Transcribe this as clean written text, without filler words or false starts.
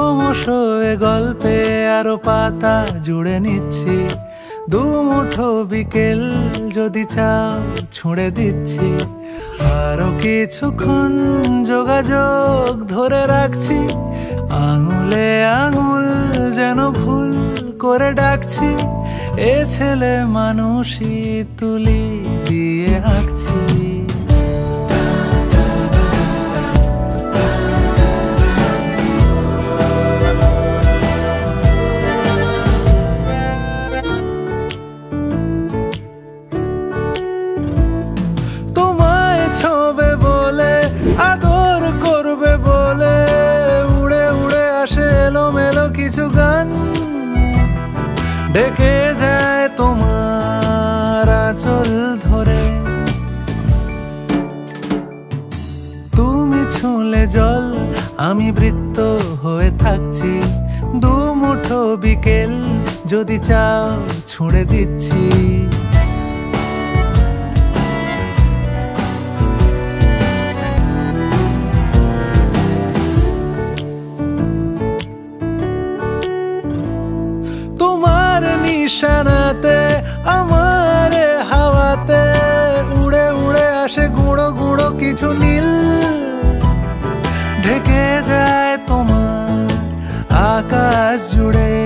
ক্রমশ এ গল্পে আরো পাতা জুড়ে নিচ্ছি। দুমুঠো বিকেল যদি চাও ছুঁড়ে দিচ্ছি। আরো কিছুক্ষণ যোগাযোগ ধরে রাখছি। আঙুলে আঙুল যেন ভুল করে ডাকছি। এ ছেলে মানুষই তুলি দিয়ে আঁকছি। তোমায় ছোবে বলে আদর করবে বলে উড়ে উড়ে আসে এলোমেলো কিছু গান। ডেকে যায় তোমার আঁচল ধরে। তুমি ছুঁলে জল আমি বৃত্ত হয়ে থাকছি। দুমুঠো বিকেল যদি চাও ছুঁড়ে দিচ্ছি। তোমার নিশানাতে আমার হাওয়াতে উড়ে উড়ে আসে গুঁড়ো গুঁড়ো কিছু নীল। ঢেকে যায় তোমার আকাশ জুড়ে।